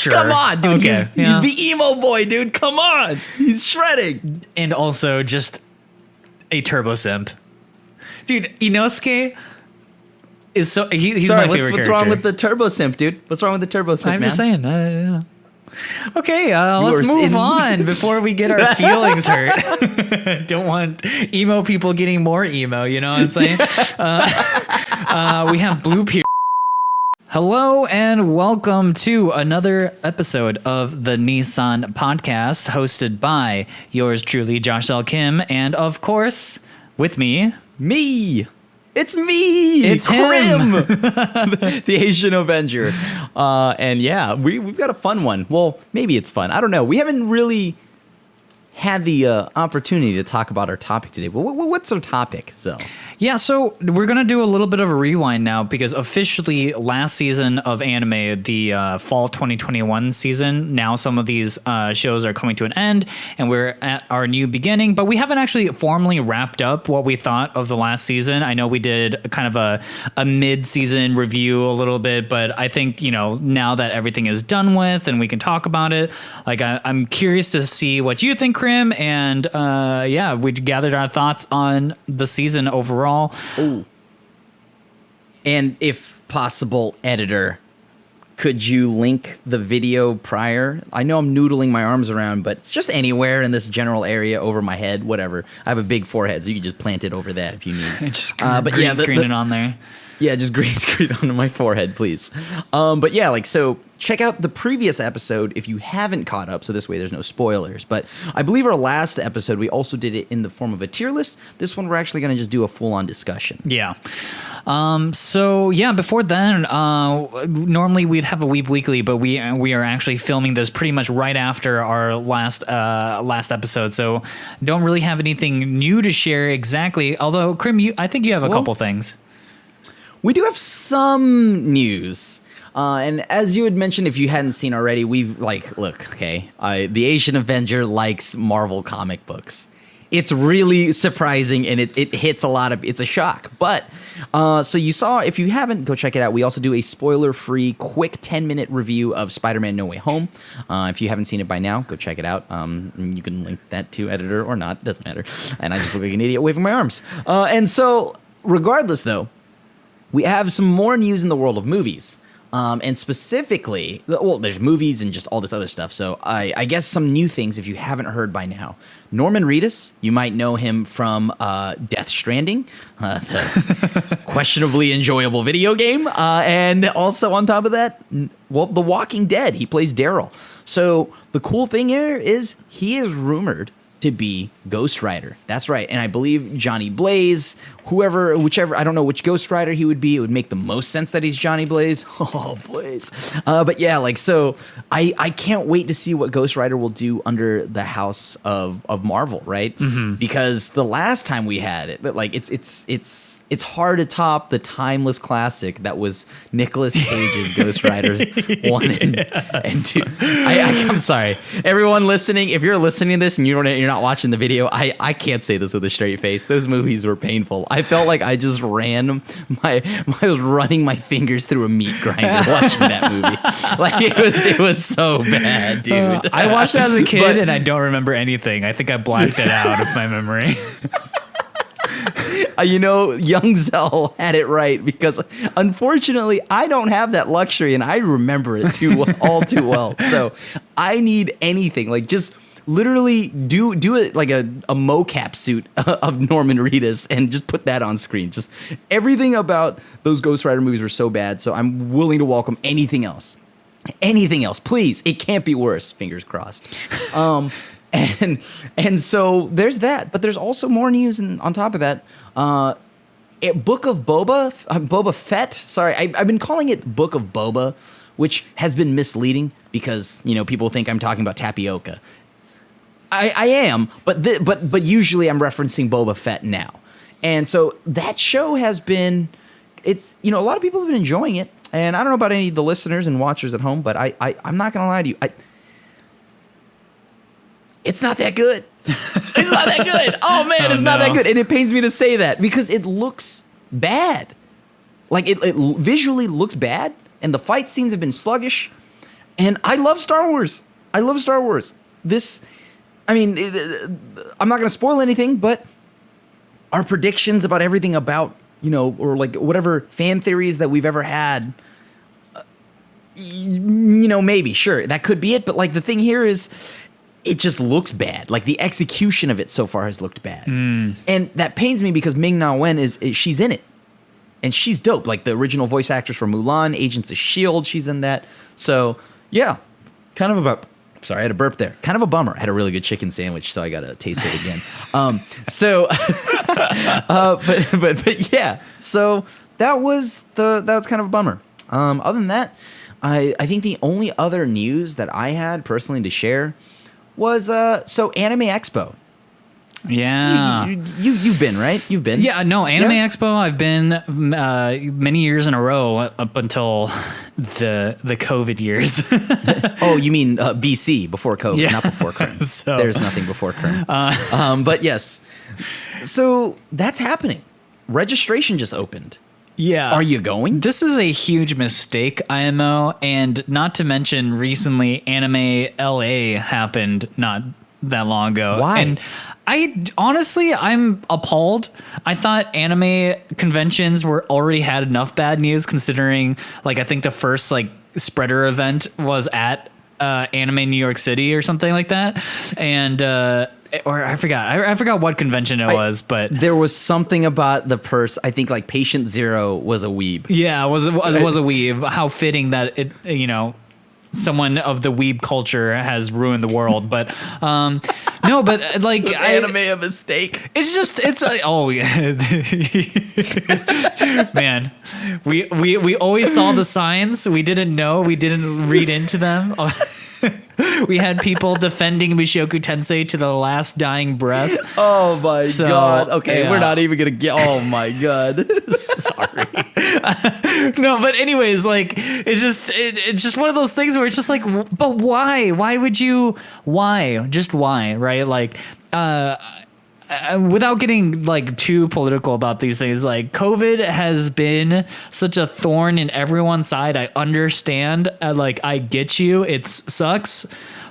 Sure. Come on, dude. Okay. He's the emo boy, dude. Come on. He's shredding. And also just a turbo simp. Dude, Inosuke is so... he's Sorry, my favorite what's character. wrong with the turbo simp, dude? What's wrong with the turbo simp, I'm man? just saying. Yeah. Okay, let's are move in- on before we get our feelings hurt. Don't want emo people getting more emo, you know what I'm saying? We have Blue Pier. Hello and welcome to another episode of the Nii-San Podcast, hosted by yours truly, Josh L. Kim, and of course, with me... Me. It's me. It's Crim. him. The Asian Avenger. And yeah, we've got a fun one. Well, maybe it's fun. I don't know. We haven't really had the opportunity to talk about our topic today. But what's our topic, so? Yeah, so we're going to do a little bit of a rewind now because officially last season of anime, the fall 2021 season, now some of these shows are coming to an end and we're at our new beginning, but we haven't actually formally wrapped up what we thought of the last season. I know we did kind of a mid-season review a little bit, but I think, you know, now that everything is done with and we can talk about it, like I'm curious to see what you think, Crim, and yeah, we gathered our thoughts on the season overall. Ooh. And if possible, editor, could you link the video prior? I know I'm noodling my arms around, but it's just anywhere in this general area over my head, whatever. I have a big forehead, so you can just plant it over that if you need. Just but green yeah, screen it on there. Yeah, just green screen onto my forehead, please. But yeah, like, so check out the previous episode if you haven't caught up, so this way there's no spoilers. But I believe our last episode, we also did it in the form of a tier list. This one, we're actually going to just do a full-on discussion. Yeah. So yeah, before then, normally we'd have a Weeb Weekly, but we are actually filming this pretty much right after our last episode. So don't really have anything new to share exactly. Although, Crim, I think you have a couple things. We do have some news. And as you had mentioned, if you hadn't seen already, we've the Asian Avenger likes Marvel comic books. It's really surprising, and it hits it's a shock. But, so you saw, if you haven't, go check it out. We also do a spoiler-free, quick 10-minute review of Spider-Man No Way Home. If you haven't seen it by now, go check it out. You can link that to editor or not, doesn't matter. And I just look like an idiot waving my arms. And so, regardless, though, we have some more news in the world of movies. And specifically, well, there's movies and just all this other stuff. So I guess some new things if you haven't heard by now. Norman Reedus, you might know him from Death Stranding, the questionably enjoyable video game. And also on top of that, well, The Walking Dead. He plays Daryl. So the cool thing here is he is rumored to be Ghost Rider. That's right. And I believe Johnny Blaze, whichever, I don't know which Ghost Rider he would be. It would make the most sense that he's Johnny Blaze. Oh, Blaze. But yeah, like, so I can't wait to see what Ghost Rider will do under the house of Marvel, right? Mm-hmm. Because the last time we had it, but like it's hard to top the timeless classic that was Nicolas Cage's Ghost Rider 1 and 2. I'm sorry. Everyone listening, if you're listening to this and you're not watching the video, I can't say this with a straight face. Those movies were painful. I felt like I just I was running my fingers through a meat grinder watching that movie. Like, it was so bad, dude. I watched it as a kid and I don't remember anything. I think I blacked it out of my memory. Young Xell had it right because unfortunately I don't have that luxury and I remember it all too well. So I need anything, like, just literally do it like a mocap suit of Norman Reedus and just put that on screen. Just everything about those Ghost Rider movies were so bad, so I'm willing to welcome anything else. Anything else, please. It can't be worse. Fingers crossed. And so there's that, but there's also more news on top of that. Book of Boba Fett. Sorry, I've been calling it Book of Boba, which has been misleading because people think I'm talking about tapioca. I am, but usually I'm referencing Boba Fett now, and so that show has been. It's a lot of people have been enjoying it, and I don't know about any of the listeners and watchers at home, but I'm not gonna lie to you. It's not that good. It's not that good. Oh, man, it's not that good. And it pains me to say that because it looks bad. Like, it visually looks bad, and the fight scenes have been sluggish. And I love Star Wars. I love Star Wars. I'm not going to spoil anything, but our predictions about everything about, or like whatever fan theories that we've ever had, maybe, sure, that could be it. But like the thing here is, it just looks bad. Like the execution of it so far has looked bad. And that pains me because Ming-Na Wen she's in it. And she's dope. Like the original voice actress from Mulan, Agents of S.H.I.E.L.D., she's in that. So, yeah, kind of a... Sorry, I had a burp there. Kind of a bummer. I had a really good chicken sandwich, so I got to taste it again. But yeah. So that was kind of a bummer. Other than that, I think the only other news that I had personally to share was Anime Expo. Yeah. You've been, right? You've been. Yeah, no, Anime Expo, I've been many years in a row up until the COVID years. Oh, you mean BC, before COVID, Yeah. not before Crim. So- There's nothing before Crim. But yes. So that's happening. Registration just opened. Yeah. Are you going? This is a huge mistake, IMO, and not to mention recently Anime LA happened not that long ago. Why? And I'm appalled. I thought anime conventions already had enough bad news, considering like I think the first like spreader event was at Anime New York City or something like that, and or I forgot what convention it was, but there was something about the purse. I think like Patient Zero was a weeb. yeah, it was a weeb. How fitting that it someone of the weeb culture has ruined the world, but no, but like Anime a mistake. Oh yeah, man, we always saw the signs. We didn't know. We didn't read into them. We had people defending Mushoku Tensei to the last dying breath. Oh my god. Okay, yeah. we're not even gonna get. Oh my god. Sorry. No, but anyways, like it's just one of those things where it's just like, but why? Why would you? Why? Just why? Right? Like, without getting like too political about these things, like COVID has been such a thorn in everyone's side. I understand. Like, I get you. It sucks,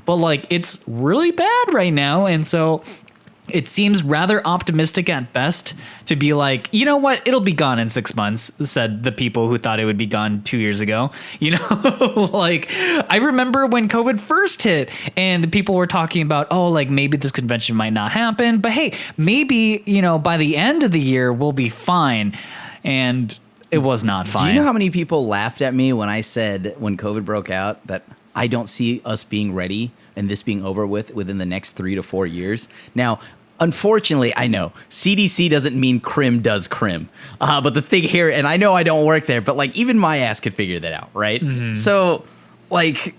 but like it's really bad right now, and so. It seems rather optimistic at best to be like, you know what, it'll be gone in 6 months, said the people who thought it would be gone 2 years ago. Like I remember when COVID first hit and the people were talking about, oh, like maybe this convention might not happen, but hey, maybe, by the end of the year we'll be fine. And it was not fine. Do you know how many people laughed at me when I said when COVID broke out that I don't see us being ready and this being over within the next 3 to 4 years? Now, unfortunately, I know CDC doesn't mean Crim does Crim. But the thing here, and I know I don't work there, but like even my ass could figure that out, right? Mm-hmm. So like,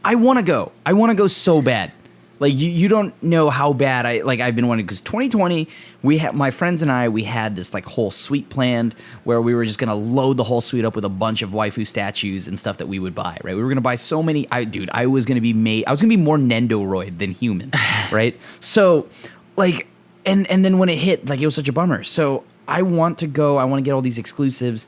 I want to go. I want to go so bad. Like you don't know how bad I've been wanting, because 2020 my friends and I had this like whole suite planned where we were just gonna load the whole suite up with a bunch of waifu statues and stuff that we would buy, right? We were gonna buy so many. I was gonna be more Nendoroid than human, right? So like, and then when it hit, like it was such a bummer. So I want to go. I want to get all these exclusives.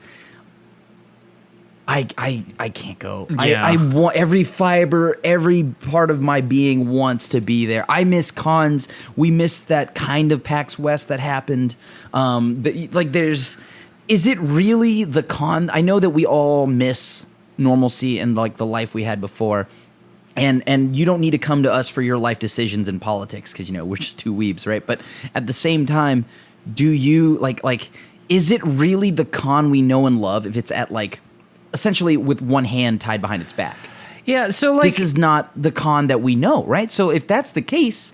I can't go. Yeah. I want every fiber, every part of my being wants to be there. I miss cons. We missed that kind of PAX West that happened. Is it really the con? I know that we all miss normalcy and like the life we had before. And you don't need to come to us for your life decisions in politics because, we're just two weebs, right? But at the same time, do you is it really the con we know and love if it's at like essentially with one hand tied behind its back? Yeah, so like this is not the con that we know, right? So if that's the case,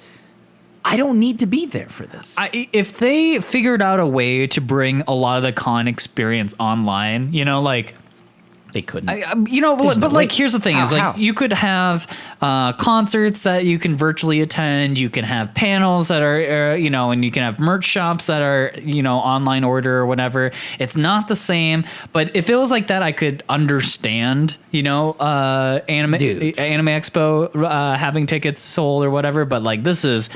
I don't need to be there for this. If they figured out a way to bring a lot of the con experience online, like they couldn't. Here's the thing: how? You could have concerts that you can virtually attend. You can have panels that are, and you can have merch shops that are, online order or whatever. It's not the same, but if it was like that, I could understand, Anime Expo having tickets sold or whatever. But like this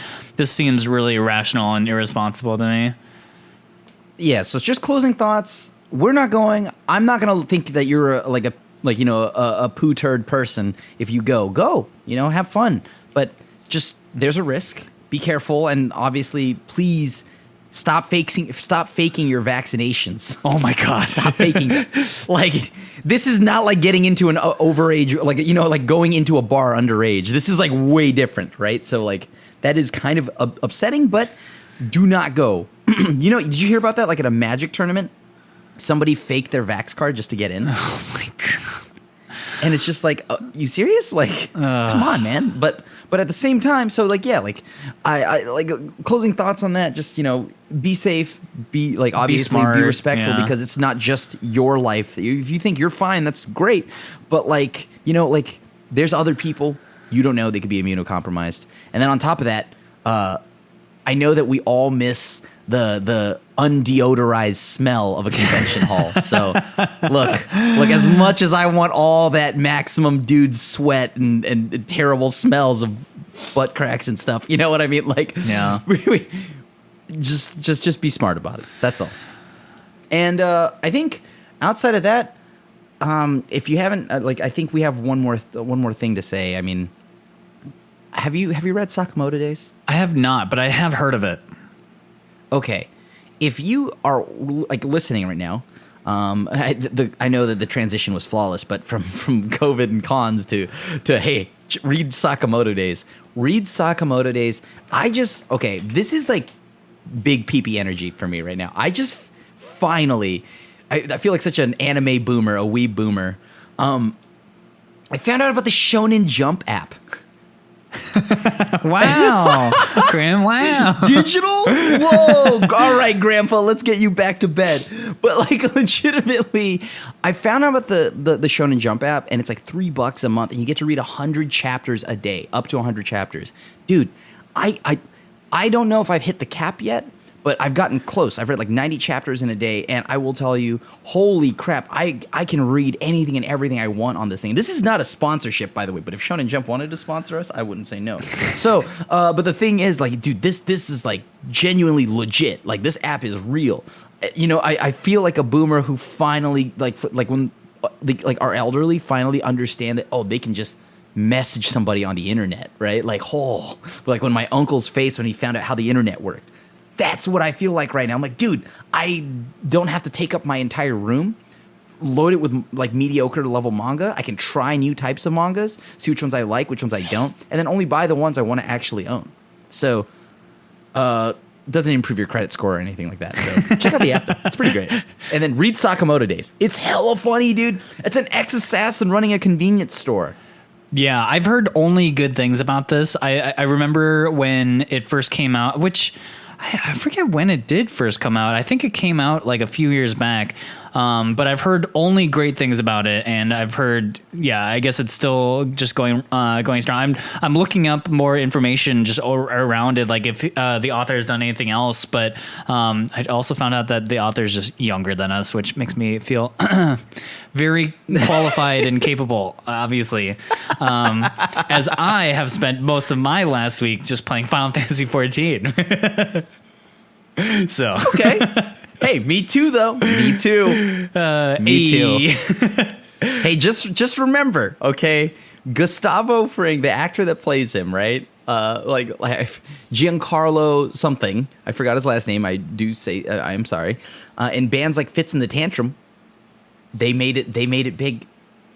seems really irrational and irresponsible to me. Yeah. So it's just closing thoughts. We're not going. I'm not going to think that you're a like, you know, a poo turd person. If you go, you know, have fun. But just, there's a risk. Be careful. And obviously, please stop faking your vaccinations. Oh my God. Stop faking. Like, this is not like getting into an overage, like, you know, like going into a bar underage. This is like way different, right? So like, that is kind of upsetting, but do not go. You know, did you hear about that? Like at a Magic tournament, somebody faked their Vax card just to get in. Oh my God. And it's just like, you serious? Like, come on, man. But at the same time, so like, yeah, like I like closing thoughts on that. Just, you know, be safe, be like, obviously smart, be respectful, yeah. because it's not just your life. If you think you're fine, that's great. But like, you know, like there's other people you don't know they could be immunocompromised. And then on top of that, I know that we all miss the undeodorized smell of a convention hall. So look, as much as I want all that maximum dude sweat and terrible smells of butt cracks and stuff, you know what I mean? Like, yeah, we just be smart about it. That's all. And I think outside of that, if you haven't, like, I think we have one more thing to say. I mean, have you read Sakamoto Days? I have not, but I have heard of it. Okay, if you are like listening right now, I know that the transition was flawless, but from COVID and cons to hey, read Sakamoto Days. Read Sakamoto Days. This is like big pee-pee energy for me right now. I just finally, I feel like such an anime boomer, a weeb boomer. I found out about the Shonen Jump app. Wow. Crim, wow. Digital? Whoa. All right, Grandpa, let's get you back to bed. But like, legitimately, I found out about the Shonen Jump app, and it's like $3 a month, and you get to read 100 chapters a day, up to 100 chapters. Dude, I don't know if I've hit the cap yet, but I've gotten close. I've read like 90 chapters in a day, and I will tell you, holy crap, I can read anything and everything I want on this thing. This is not a sponsorship, by the way, but if Shonen Jump wanted to sponsor us, I wouldn't say no. So, but the thing is, like, dude, this is like genuinely legit. Like, this app is real. You know, I feel like a boomer who finally, like when our elderly finally understand that, oh, they can just message somebody on the internet, right? Like, oh, like when my uncle's face when he found out how the internet worked. That's what I feel like right now. I'm like, dude, I don't have to take up my entire room, load it with like mediocre level manga. I can try new types of mangas, see which ones I like, which ones I don't, and then only buy the ones I want to actually own. So, doesn't improve your credit score or anything like that. So check out the app. It's pretty great. And then read Sakamoto Days. It's hella funny, dude. It's an ex-assassin running a convenience store. Yeah, I've heard only good things about this. I remember when it first came out, which I forget when it did first come out. I think it came out like a few years back. But I've heard only great things about it, and I've heard, yeah, I guess it's still just going strong. I'm looking up more information just around it, like if the author has done anything else. But I also found out that the author is just younger than us, which makes me feel very qualified and capable, obviously. As I have spent most of my last week just playing Final Fantasy 14. So okay. Hey, me too, though. Me too. Me too. Hey, just remember, okay? Gustavo Fring, the actor that plays him, right? Like Giancarlo something. I forgot his last name. I do say I am sorry. In bands like Fits in the Tantrum, they made it big.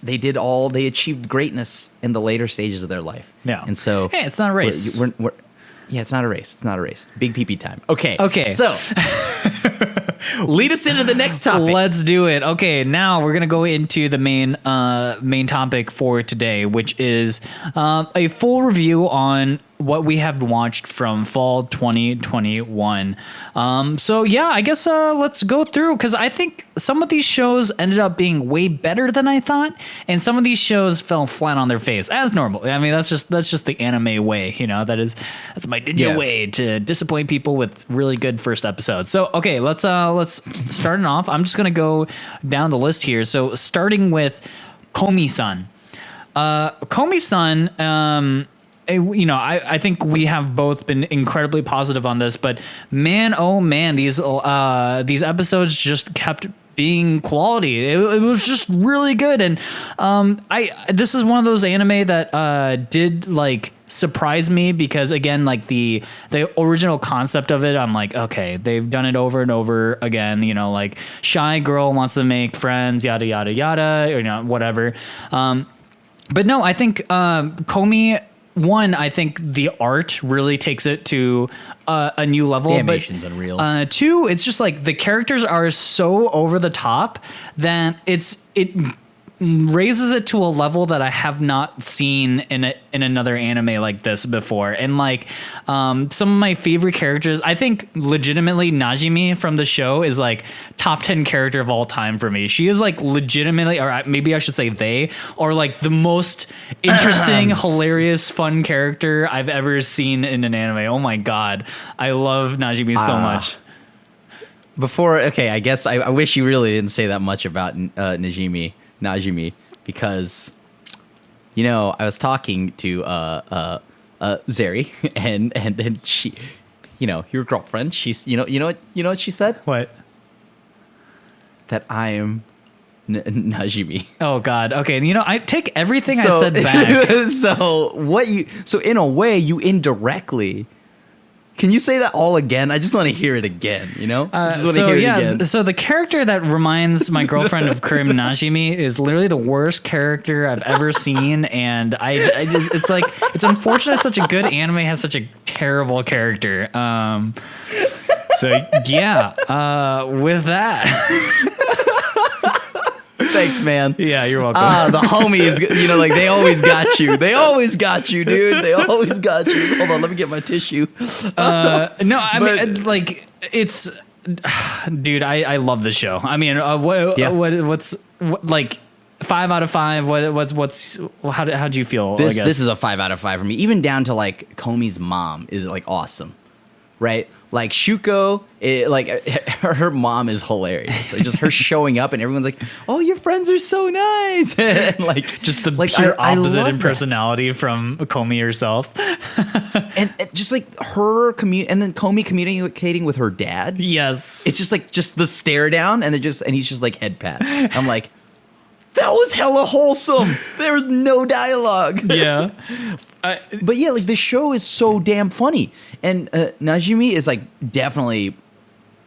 They achieved greatness in the later stages of their life. Yeah. And so, hey, it's not a race. Yeah, it's not a race. It's not a race. Big pee-pee time. Okay. So, lead us into the next topic. Let's do it. Okay, now we're gonna go into the main topic for today, which is a full review on what we have watched from fall 2021. So yeah, I guess let's go through, because I think some of these shows ended up being way better than I thought, and some of these shows fell flat on their face as normal. I mean, that's just the anime way, you know. That's my ninja way to disappoint people with really good first episodes. So okay, let's start it off. I'm just gonna go down the list here. So starting with Komi-san. Komi-san. You know, I think we have both been incredibly positive on this, but man, oh man, these episodes just kept being quality. It was just really good. And this is one of those anime that did like surprise me, because again, like the original concept of it, I'm like, okay, they've done it over and over again, you know, like shy girl wants to make friends, yada yada yada, or, you know, whatever. But no, I think Komi, one, I think the art really takes it to a new level. The animation's unreal. Two, it's just like the characters are so over the top that it raises it to a level that I have not seen in another anime like this before. And like some of my favorite characters, I think legitimately Najimi from the show is like top 10 character of all time for me. She is like legitimately, or maybe I should say they, or like the most interesting, hilarious, fun character I've ever seen in an anime. Oh my God. I love Najimi so much. I guess I wish you really didn't say that much about Najimi, because, you know, I was talking to Zeri, and she, you know, your girlfriend, she's, you know what she said? What? That I am Najimi. Oh God. Okay. You know, I take everything I said back. So in a way, you indirectly. Can you say that all again? I just want to hear it again, you know? So the character that reminds my girlfriend of Crim, Najimi, is literally the worst character I've ever seen, and it's like, it's unfortunate such a good anime has such a terrible character. With that. Thanks, man. Yeah, you're welcome. The homies, you know, like they always got you. They always got you, dude. They always got you. Hold on, let me get my tissue. Mean, like it's, dude, I love the show. I mean, what's like 5 out of 5? How do you feel? This is a 5 out of 5 for me. Even down to like Komi's mom is like awesome, right? Like Shuko, her mom is hilarious. Right? Just her showing up and everyone's like, "Oh, your friends are so nice," and like just the pure opposite in personality from Komi herself, and just like her and then Komi communicating with her dad. Yes, it's just like the stare down, and he's just like head pat. I'm like, that was hella wholesome. There was no dialogue. Yeah. But yeah, like the show is so damn funny, and Najimi is like definitely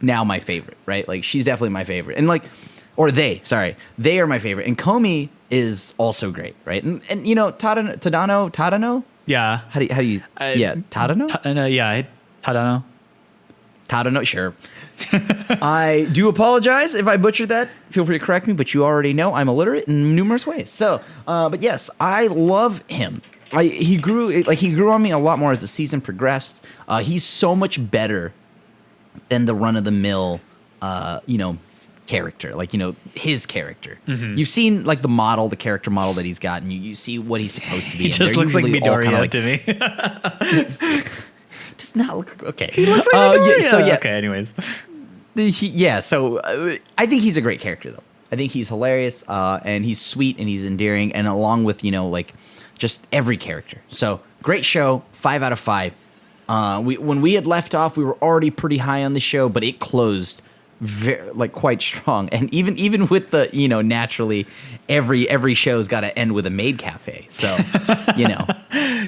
now my favorite, right? Like she's definitely my favorite, and like, or they are my favorite, and Komi is also great, right? And you know, Tadano. Yeah. How do you? Tadano. Tadano, sure. I do apologize if I butchered that. Feel free to correct me, but you already know I'm illiterate in numerous ways. So, but yes, I love him. He grew on me a lot more as the season progressed. He's so much better than the run of the mill, character. Like, you know, his character. Mm-hmm. You've seen like the character model that he's got, and you see what he's supposed to be. He just looks like Midoriya to me. Does not look okay. He looks like Midoriya. Okay. Anyways. So I think he's a great character, though. I think he's hilarious, and he's sweet, and he's endearing, and along with, you know, like just every character. So great show, 5 out of 5. When we had left off, we were already pretty high on the show, but it closed quite strong. And even with the, you know, naturally every show's got to end with a maid cafe. So, you know.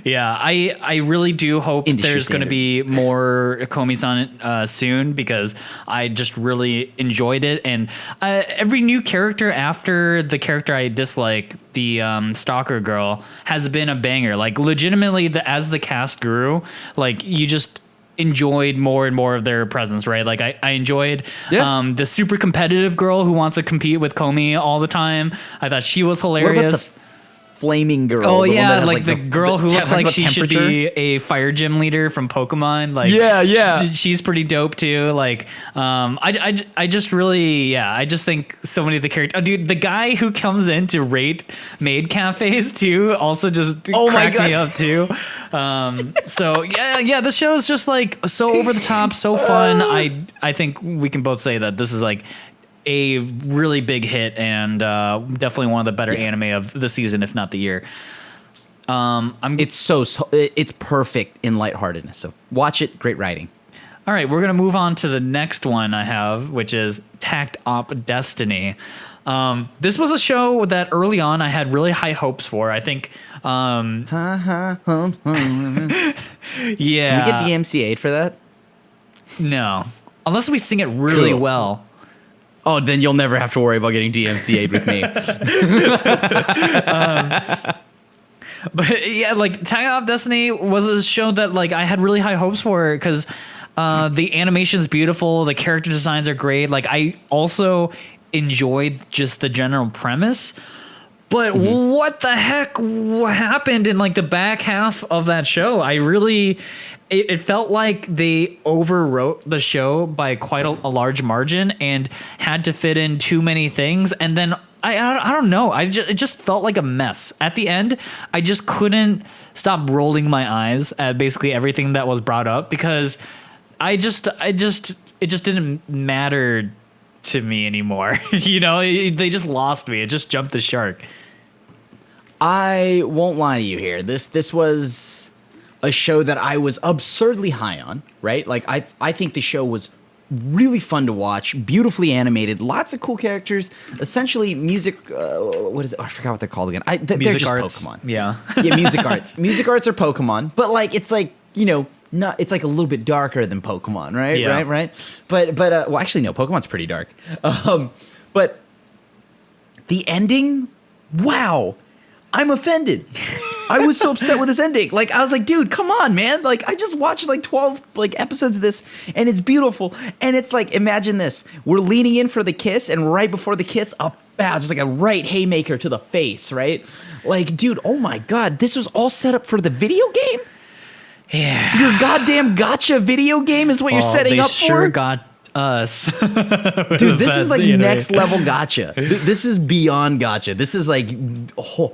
Yeah, I really do hope there's going to be more Komi-san soon, because I just really enjoyed it. And every new character after the character I dislike, the stalker girl, has been a banger. Like legitimately, as the cast grew, like you just enjoyed more and more of their presence, right? Like I enjoyed the super competitive girl who wants to compete with Komi all the time. I thought she was hilarious. What about the flaming girl? Oh yeah, like the girl who looks like she should be a fire gym leader from Pokemon. Like she's pretty dope too. Like I just really I just think so many of the characters. Oh, dude, the guy who comes in to rate maid cafes too also just cracked me up too. So this show is just like so over the top, so fun. I think we can both say that this is like a really big hit, and definitely one of the better anime of the season, if not the year. It's perfect in lightheartedness. So watch it. Great writing. All All right, we're going to move on to the next one I have, which is Takt Op Destiny. This was a show that early on I had really high hopes for. I think, yeah. Can we get DMCA'd for that? No. Unless we sing it really Cool. well. Oh, then you'll never have to worry about getting DMCA'd with me. But yeah, like Takt Op Destiny was a show that like I had really high hopes for because the animation's beautiful, the character designs are great. Like I also enjoyed just the general premise. But what the heck happened in like the back half of that show? I really, it felt like they overwrote the show by quite a large margin and had to fit in too many things. And then I don't know. It just felt like a mess. At the end, I just couldn't stop rolling my eyes at basically everything that was brought up because it just didn't matter to me anymore. You know, they just lost me. It just jumped the shark. I won't lie to you here. This was a show that I was absurdly high on, right? Like I think the show was really fun to watch, beautifully animated, lots of cool characters, essentially music what is it? Oh, I forgot what they're called again. They're Music just arts. Pokemon. Yeah. Yeah, music arts. Music arts are Pokemon, but like it's like, you know, not it's like a little bit darker than Pokemon, right? Yeah. Right. But well, actually no, Pokemon's pretty dark. But the ending, wow. I'm offended. I was so upset with this ending. Like I was like, dude, come on, man. Like I just watched like 12 like episodes of this and it's beautiful. And it's like, imagine this. We're leaning in for the kiss and right before the kiss, just like a right haymaker to the face, right? Like, dude, oh my God, this was all set up for the video game? Yeah. Your goddamn gotcha video game is what you're setting up for? They sure got us. Dude, this is like next level gotcha. This is beyond gotcha. This is like, oh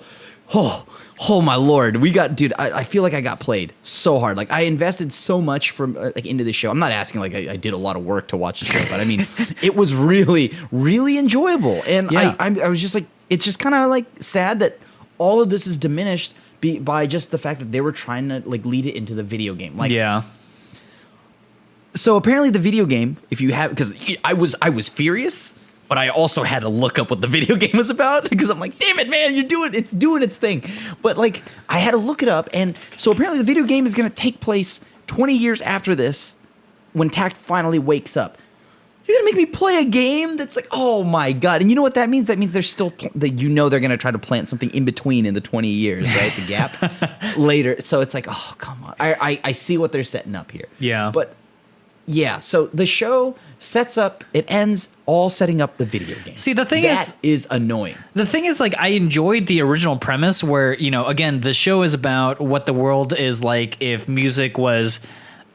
my Lord. Dude, I feel like I got played so hard. Like I invested so much from like into the show. I'm not asking like I did a lot of work to watch the show, but I mean, it was really, really enjoyable. And yeah. I was just like, it's just kind of like sad that all of this is diminished by just the fact that they were trying to like lead it into the video game. Like, yeah. So apparently the video game, if you have, because I was furious, but I also had to look up what the video game was about because I'm like, damn it, man, it's doing its thing. But like, I had to look it up, and so apparently the video game is going to take place 20 years after this, when Takt finally wakes up. You're gonna make me play a game that's like, oh my God. And you know what that means? That means there's still, they're going to try to plant something in between in the 20 years, right? The gap later. So it's like, oh, come on. I see what they're setting up here. Yeah. But yeah, so the show sets up, it ends all setting up the video game. See, the thing that is annoying. The thing is, like, I enjoyed the original premise where, you know, again, the show is about what the world is like if music was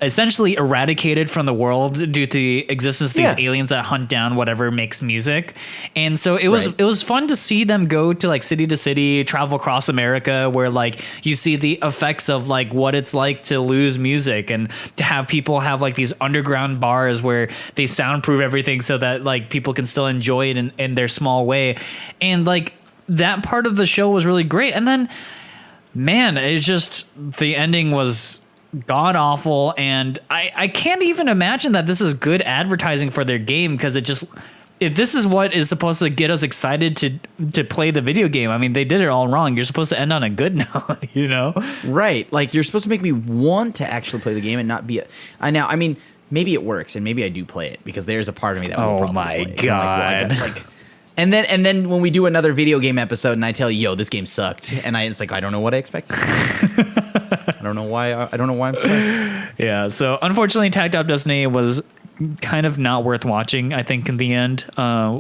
essentially eradicated from the world due to the existence of these aliens that hunt down whatever makes music. And so it was fun to see them go to like city to city, travel across America, where like you see the effects of like what it's like to lose music and to have people have like these underground bars where they soundproof everything so that like people can still enjoy it in their small way. And like that part of the show was really great. And then, man, it's just the ending was god awful, and I can't even imagine that this is good advertising for their game, because it just, if this is what is supposed to get us excited to play the video game, I mean, they did it all wrong. You're supposed to end on a good note, you know? Right. Like, you're supposed to make me want to actually play the game and not be I mean, maybe it works, and maybe I do play it, because there's a part of me that will probably my play it. God. I'm like, and then when we do another video game episode and I tell you, yo, this game sucked, and it's like, I don't know what I expected. I don't know why I'm surprised. Yeah, so unfortunately Takt Op Destiny was kind of not worth watching, I think, in the end,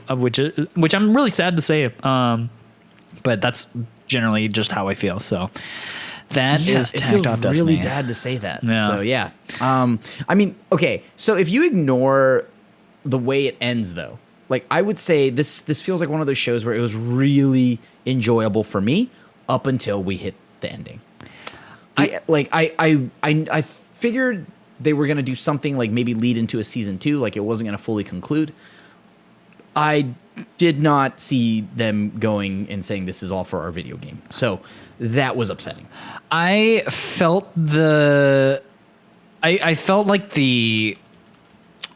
which I'm really sad to say, but that's generally just how I feel. So that is Takt Op Destiny. It feels really bad to say that. Yeah. So yeah. I mean, okay, so if you ignore the way it ends, though, like, I would say this feels like one of those shows where it was really enjoyable for me up until we hit the ending. I figured they were gonna do something like maybe lead into a season 2, like it wasn't gonna fully conclude. I did not see them going and saying this is all for our video game, so that was upsetting. I felt like the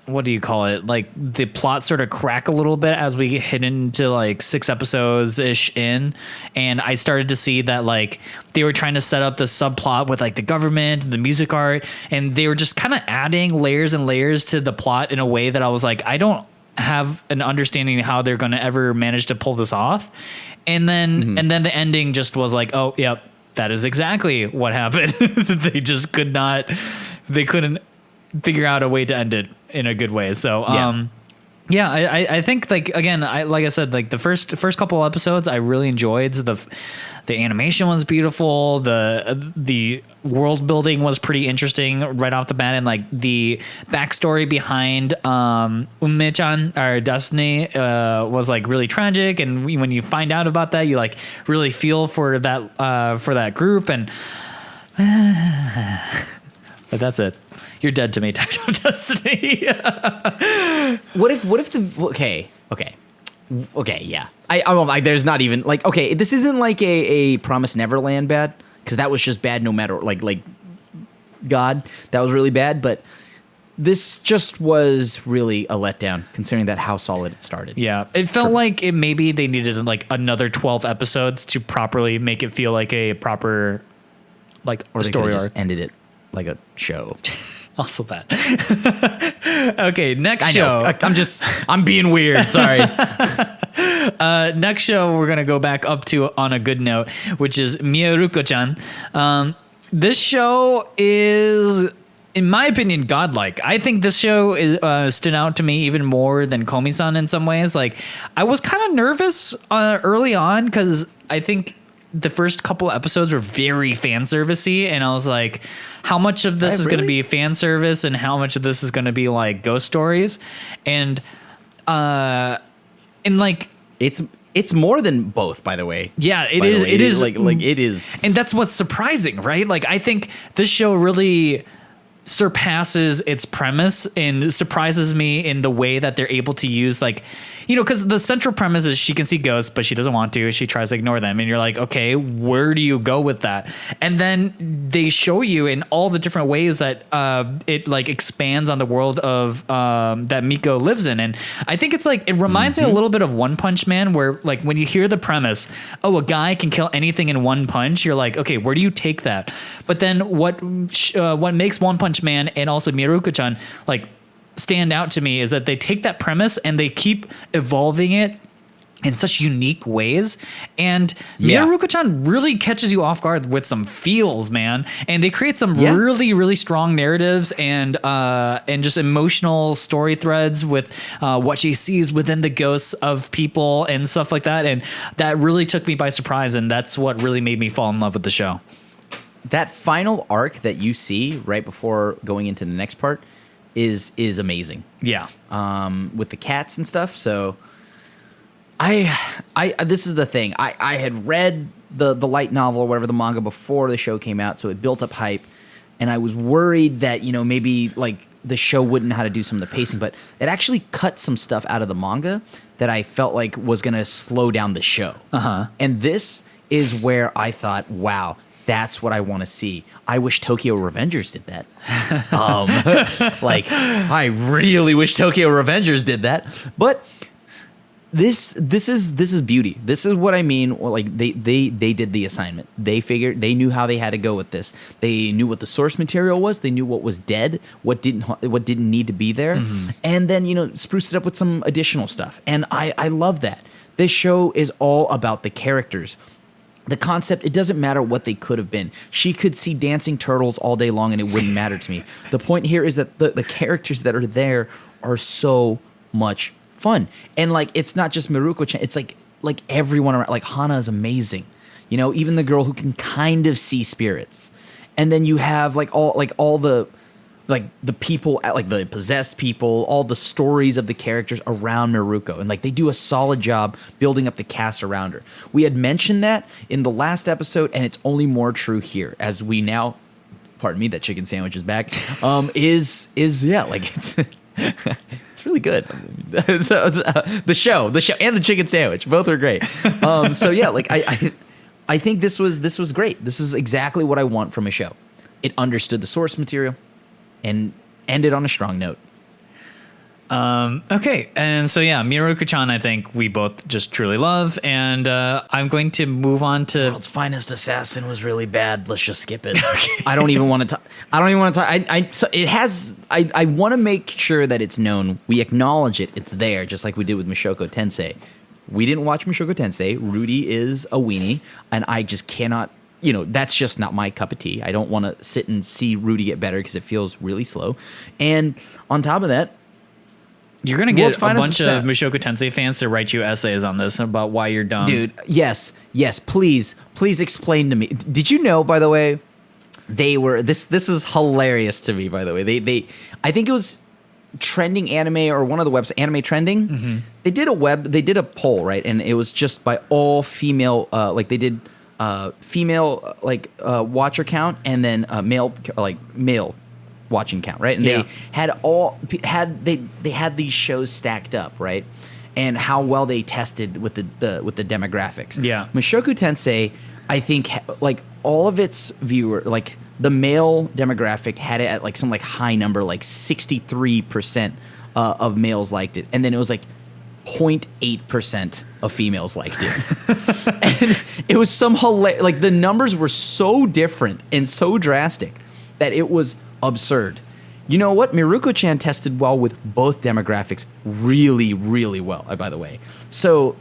what do you call it? Like the plot sort of crack a little bit as we hit into like 6 episodes ish in. And I started to see that like they were trying to set up the subplot with like the government, the music art, and they were just kind of adding layers and layers to the plot in a way that I was like, I don't have an understanding of how they're going to ever manage to pull this off. And then the ending just was like, oh, yep, that is exactly what happened. They just couldn't figure out a way to end it in a good way. So, I think like, again, like I said, like the first couple episodes, I really enjoyed the animation was beautiful. The world building was pretty interesting right off the bat. And like the backstory behind, Ume-chan or Destiny, was like really tragic. And when you find out about that, you like really feel for that group. And, but that's it. You're dead to me, Takt Op Destiny. What if okay, yeah. I there's not even like, okay, this isn't like a Promised Neverland bad, because that was just bad no matter like God, that was really bad, but this just was really a letdown considering that how solid it started. Yeah, it felt like maybe they needed like another 12 episodes to properly make it feel like a proper like or they story just arc. ended it like a show. Also that. Okay, next I show. know. I'm being weird. Sorry. Next show we're gonna go back up to on a good note, which is Mieruko-Chan. This show is, in my opinion, godlike. I think this show stood out to me even more than Komi-san in some ways. Like, I was kind of nervous early on because I think the first couple episodes were very fan servicey, and I was like, how much of this is going to be fan service and how much of this is going to be like ghost stories? And like it's more than both, by the way. Yeah, it is. It is like it is. And that's what's surprising, right? Like, I think this show really surpasses its premise and surprises me in the way that they're able to use, like, you know, because the central premise is she can see ghosts, but she doesn't want to. She tries to ignore them. And you're like, okay, where do you go with that? And then they show you in all the different ways that it like expands on the world of that Miko lives in. And I think it's like, it reminds me a little bit of One Punch Man, where like when you hear the premise, oh, a guy can kill anything in one punch, you're like, okay, where do you take that? But then what makes One Punch Man and also Mieruko-Chan like stand out to me is that they take that premise and they keep evolving it in such unique ways. And Mieruko-Chan really catches you off guard with some feels, man. And they create some really, really strong narratives and just emotional story threads with what she sees within the ghosts of people and stuff like that. And that really took me by surprise. And that's what really made me fall in love with the show. That final arc that you see right before going into the next part is amazing. Yeah. With the cats and stuff. So I this is the thing. I had read the light novel or whatever, the manga, before the show came out, so it built up hype, and I was worried that, you know, maybe like the show wouldn't know how to do some of the pacing, but it actually cut some stuff out of the manga that I felt like was going to slow down the show. And this is where I thought, wow, that's what I want to see. I wish Tokyo Revengers did that. Like, I really wish Tokyo Revengers did that. But this is beauty. This is what I mean. Well, like they did the assignment. They knew how they had to go with this. They knew what the source material was. They knew what was dead, what didn't need to be there, and then, you know, spruced it up with some additional stuff. And I love that. This show is all about the characters. The concept, it doesn't matter what they could have been. She could see dancing turtles all day long and it wouldn't matter to me. The point here is that the characters that are there are so much fun. And like, it's not just Mieruko-Chan, it's like everyone around. Like, Hana is amazing. You know, even the girl who can kind of see spirits. And then you have all the people, like the possessed people, all the stories of the characters around Mieruko. And like, they do a solid job building up the cast around her. We had mentioned that in the last episode, and it's only more true here as we now, pardon me, that chicken sandwich is back, it's really good. The show and the chicken sandwich, both are great. So yeah, like I think this was great. This is exactly what I want from a show. It understood the source material and ended on a strong note. Okay, and so yeah, Mieruko-Chan, I think we both just truly love, and I'm going to move on to World's Finest Assassin was really bad. Let's just skip it. I don't even want to talk. I don't even want to talk. So it has. I want to make sure that it's known. We acknowledge it. It's there, just like we did with Mushoku Tensei. We didn't watch Mushoku Tensei. Rudy is a weenie, and I just cannot. That's just not my cup of tea. I don't want to sit and see Rudy get better because it feels really slow. And on top of that, you're going to get a bunch of Mushoku Tensei fans to write you essays on this about why you're dumb. Dude, yes, please explain to me. Did you know, by the way, they were, this is hilarious to me, by the way. They I think it was Trending Anime or one of the websites, Anime Trending. Mm-hmm. They did a poll, right? And it was just by all female, they did female, watcher count and then male watching count, right? And they had these shows stacked up, right? And how well they tested with the demographics. Yeah. Mushoku Tensei, I think all of its viewer, the male demographic had it at some high number, 63% of males liked it. And then it was 0.8% of females liked it. And it was some hilarious, the numbers were so different and so drastic that it was absurd. You know what? Mieruko-Chan tested well with both demographics really, really well, by the way. So,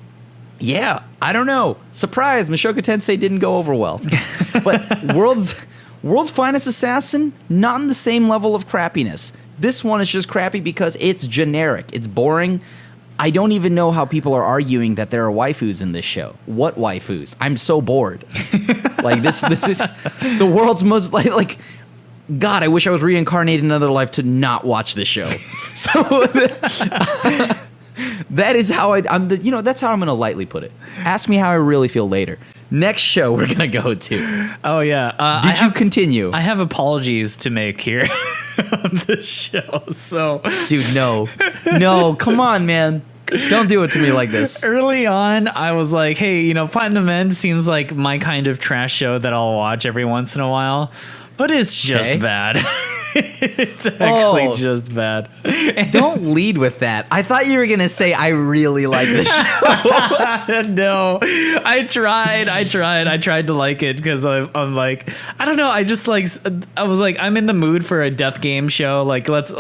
yeah, I don't know. Surprise, Mushoku Tensei didn't go over well. But World's Finest Assassin, not in the same level of crappiness. This one is just crappy because it's generic. It's boring. I don't even know how people are arguing that there are waifus in this show. What waifus? I'm so bored. This is the world's most God, I wish I was reincarnated in another life to not watch this show. So that is how that's how I'm going to lightly put it. Ask me how I really feel later. Next show we're going to go to. Oh, yeah. Did you continue? I have apologies to make here on this show. So, dude, no, come on, man. Don't do it to me like this. Early on, I was like, hey, Platinum End seems like my kind of trash show that I'll watch every once in a while. But it's just bad. It's actually just bad. Don't lead with that. I thought you were going to say, I really like this show. No, I tried to like it because I'm like, I don't know. I just I was like, I'm in the mood for a death game show. Let's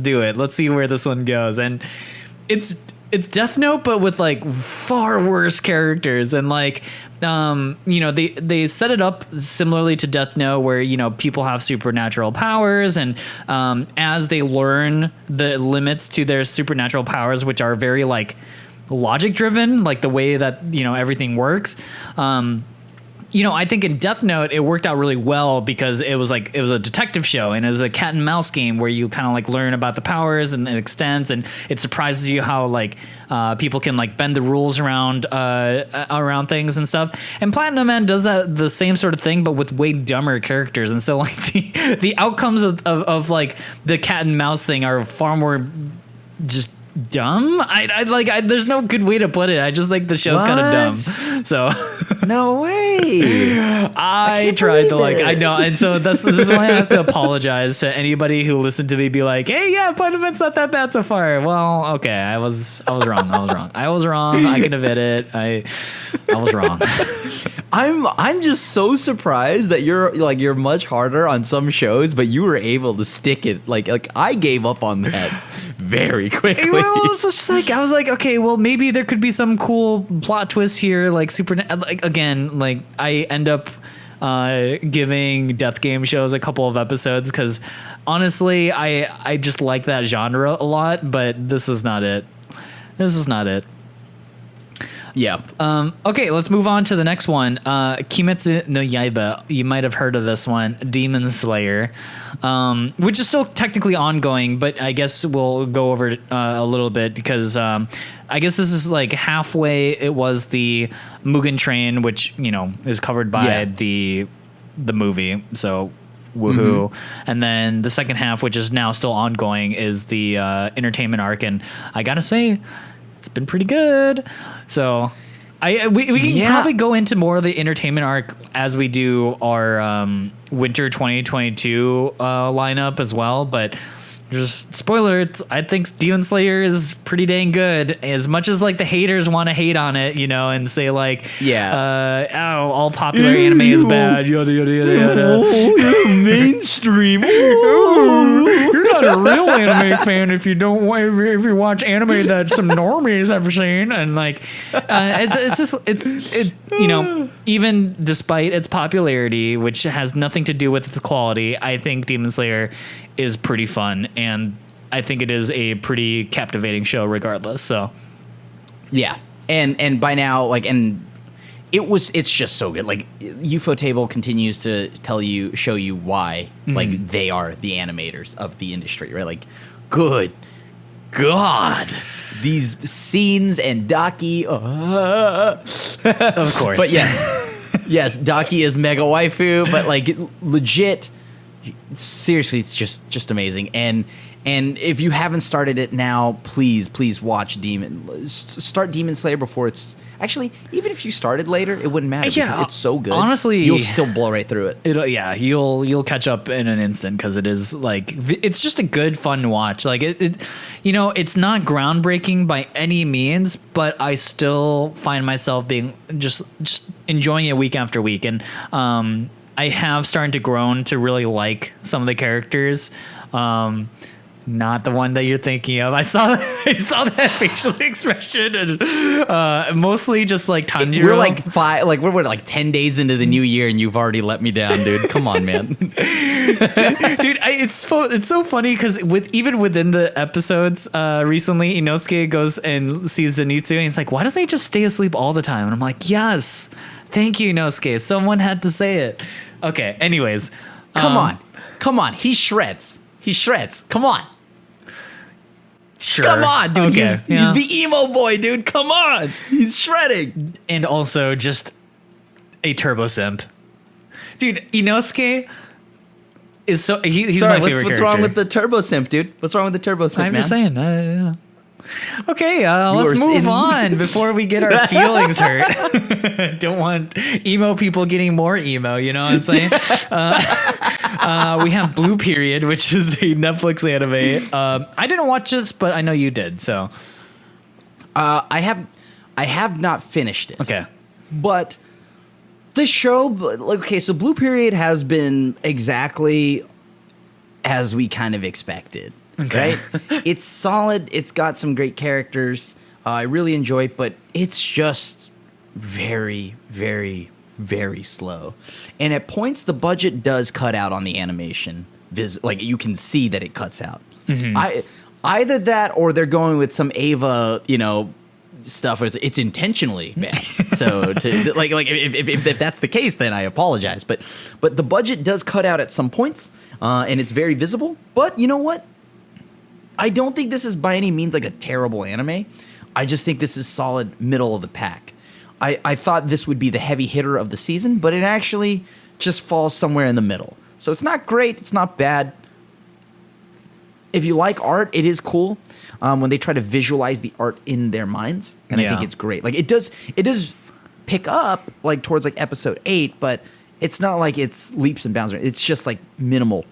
do it. Let's see where this one goes. And it's Death Note, but with far worse characters. And they set it up similarly to Death Note, where people have supernatural powers, and as they learn the limits to their supernatural powers, which are very logic driven, the way that everything works. I think in Death Note it worked out really well because it was a detective show, and it was a cat and mouse game where you kind of learn about the powers and it extends, and it surprises you how people can bend the rules around things and stuff. And Platinum End does the same sort of thing, but with way dumber characters, and so the outcomes of the cat and mouse thing are far more just dumb. There's no good way to put it. I just think the show's kind of dumb. So no way. I tried to I know, and so this is why I have to apologize to anybody who listened to me be like, hey, yeah, Platinum's not that bad so far. Well, okay, I was wrong. I was wrong. I can admit it. I was wrong. I'm just so surprised that you're much harder on some shows, but you were able to stick it. I gave up on that very quickly. Well, it was just I was like, okay, well, maybe there could be some cool plot twist here, again, I end up giving death game shows a couple of episodes because honestly, I just like that genre a lot, but this is not it. Yeah. Okay, let's move on to the next one. Kimetsu no Yaiba. You might have heard of this one, Demon Slayer, which is still technically ongoing, but I guess we'll go over it a little bit because I guess this is halfway. It was the Mugen Train, which is covered by the movie. So woohoo. Mm-hmm. And then the second half, which is now still ongoing, is the entertainment arc, and I gotta say, it's been pretty good. So we can probably go into more of the entertainment arc as we do our winter 2022 lineup as well. But just spoiler, I think Demon Slayer is pretty dang good. As much as like the haters want to hate on it, you know, and say like, all popular anime is bad, yada yada yada yada. Mainstream. You're not a real anime fan if you don't if you watch anime that some normies have seen, and like, it's you know, even despite its popularity, which has nothing to do with the quality, I think Demon Slayer is pretty fun, and I think it is a pretty captivating show regardless. So yeah, and by now, like, and it's just so good. Like, UFO Table continues to show you why like they are the animators of the industry, right? Like, good God, these scenes and Daki, of course, but yes, Daki is mega waifu, but like legit. Seriously, it's just amazing. And if you haven't started it now, please watch start Demon Slayer before it's actually, even if you started later, it wouldn't matter because it's so good. Honestly, you'll still blow right through it. You'll catch up in an instant because it is like, it's just a good fun watch. Like it you know, it's not groundbreaking by any means, but I still find myself being just enjoying it week after week. And I have started to grown to really like some of the characters. Not the one that you're thinking of. I saw that facial expression, and mostly just like Tanjiro. We're like 10 days into the new year, and you've already let me down, dude. Come on, man. dude, it's so funny because even within the episodes, recently Inosuke goes and sees Zenitsu, and he's like, "Why doesn't he just stay asleep all the time?" And I'm like, "Yes, thank you, Inosuke. Someone had to say it." Okay. Anyways, come on. He shreds. Come on. Sure. Come on, dude. Okay. He's the emo boy, dude. Come on. He's shredding. And also just a turbo simp. Dude, Inosuke is so he's my favorite character. What's wrong with the turbo simp, dude? What's wrong with the turbo simp, I'm man? just saying. Okay, let's move on before we get our feelings hurt. Don't want emo people getting more emo, you know what I'm saying? We have Blue Period, which is a Netflix anime. I didn't watch this, but I know you did, so. I have not finished it. Okay. But the show, okay, so Blue Period has been exactly as we kind of expected. Okay. Right? It's solid. It's got some great characters. I really enjoy it, but it's just very, very, very slow. And at points, the budget does cut out on the animation. Like, you can see that it cuts out. Mm-hmm. Either that or they're going with some Ava, you know, stuff where it's intentionally bad. So if that's the case, then I apologize. But the budget does cut out at some points, and it's very visible. But you know what? I don't think this is by any means like a terrible anime. I just think this is solid middle of the pack. I thought this would be the heavy hitter of the season, but it actually just falls somewhere in the middle. So it's not great. It's not bad. If you like art, it is cool when they try to visualize the art in their minds, and I think it's great. Like it does pick up like towards like episode 8, but it's not like it's leaps and bounds. It's just like minimal,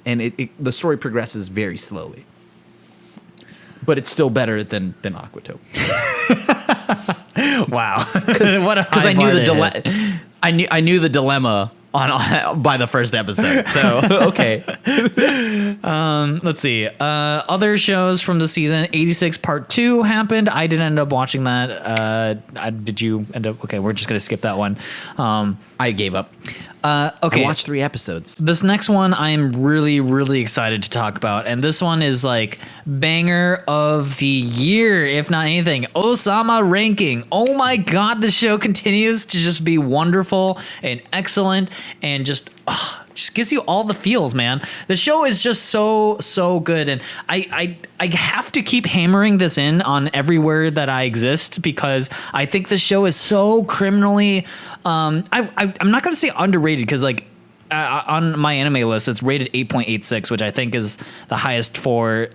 and the story progresses very slowly. But it's still better than Aquatope. Wow, because I knew I knew the dilemma on by the first episode. So okay. Let's see. Other shows from the season. 86 Part 2 happened. I didn't end up watching that. Did you end up? Okay, we're just gonna skip that one. I gave up. Okay. I watched 3 episodes. This next one I'm really, really excited to talk about. And this one is like banger of the year, if not anything. Ousama Ranking. Oh my God, the show continues to just be wonderful and excellent and just gives you all the feels, man. The show is just so good. And I have to keep hammering this in on everywhere that I exist because I think the show is so criminally I'm not going to say underrated because like on my anime list, it's rated 8.86, which I think is the highest for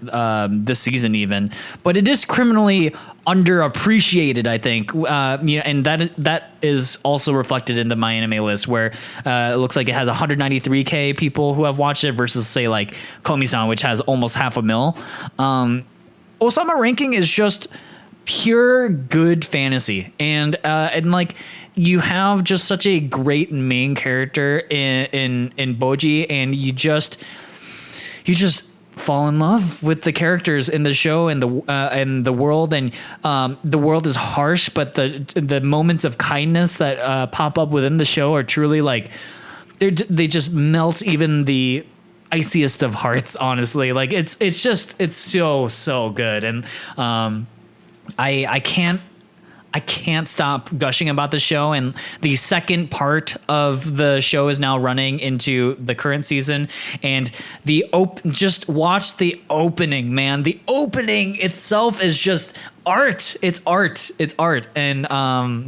this season even. But it is criminally underappreciated, I think. And that is also reflected in the my anime list, where it looks like it has 193K people who have watched it versus, say, like Komi-san, which has almost 500,000. Ousama Ranking is just pure good fantasy, and like, you have just such a great main character in Boji, and you just fall in love with the characters in the show and the world, and the world is harsh, but the moments of kindness that pop up within the show are truly like they just melt even the iciest of hearts. Honestly, like it's so good, and I can't stop gushing about the show, and the second part of the show is now running into the current season, and just watch the opening, man. The opening itself is just art. It's art. And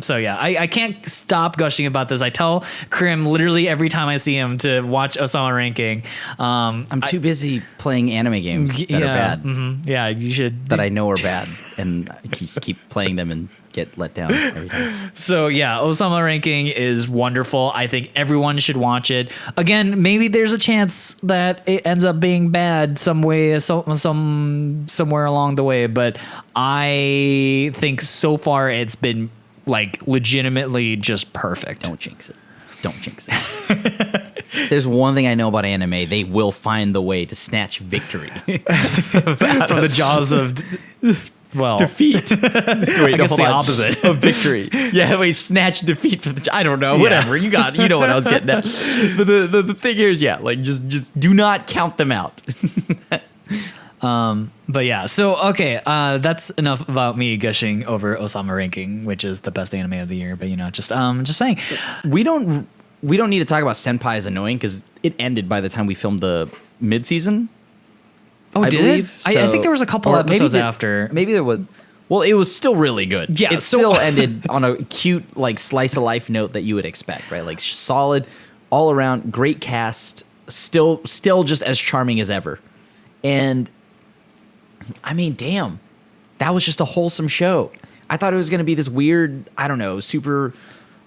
so yeah, I can't stop gushing about this. I tell Crim literally every time I see him to watch Ousama Ranking. I'm too busy playing anime games that are bad. Mm-hmm. Yeah, you should. That I know are bad, and I just keep playing them and get let down every time. So yeah, Ousama Ranking is wonderful. I think everyone should watch it. Again, maybe there's a chance that it ends up being bad somewhere along the way, but I think so far it's been like legitimately just perfect. Don't jinx it. There's one thing I know about anime: they will find the way to snatch victory from the jaws of defeat. Wait, I guess the opposite of victory. Yeah, wait, snatch defeat from the. I don't know. Whatever you got. You know what I was getting at. But the thing here is, yeah, like just do not count them out. But yeah, so okay, that's enough about me gushing over Ousama Ranking, which is the best anime of the year. But just saying, we don't need to talk about Senpai as annoying because it ended by the time we filmed the mid-season. Oh, I did believe, it? I think there was a couple episodes after. Maybe there was. Well, it was still really good. Yeah, it still ended on a cute, like, slice of life note that you would expect, right? Like, solid, all around, great cast, still just as charming as ever. And I mean, damn, that was just a wholesome show. I thought it was going to be this weird, I don't know, super,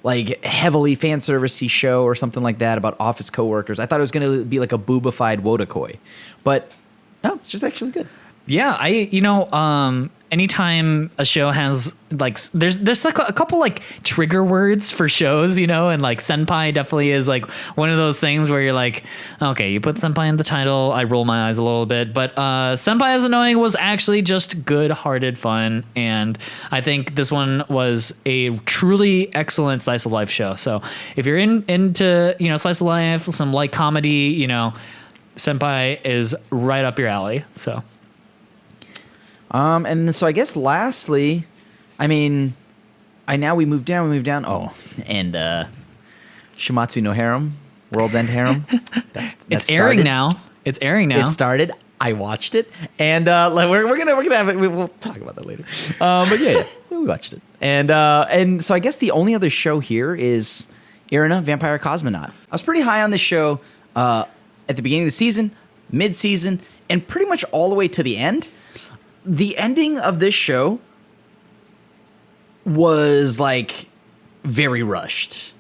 like, heavily fan servicey show or something like that about office coworkers. I thought it was going to be like a boobified Wotakoi, but no, it's just actually good. Yeah, anytime a show has like there's like a couple like trigger words for shows, and like Senpai definitely is like one of those things where you're like, okay, you put Senpai in the title, I roll my eyes a little bit, but Senpai is Annoying was actually just good-hearted fun, and I think this one was a truly excellent slice of life show. So if you're into slice of life, some light comedy, Senpai is right up your alley. So and so I guess lastly, I mean, we move down. Oh, and Shimatsu no Harem, World's End Harem. It's airing now. It started. I watched it, and we're gonna have it. We'll talk about that later. But yeah, we watched it, and so I guess the only other show here is Irina, Vampire Cosmonaut. I was pretty high on this show at the beginning of the season, mid-season, and pretty much all the way to the end. The ending of this show was like very rushed.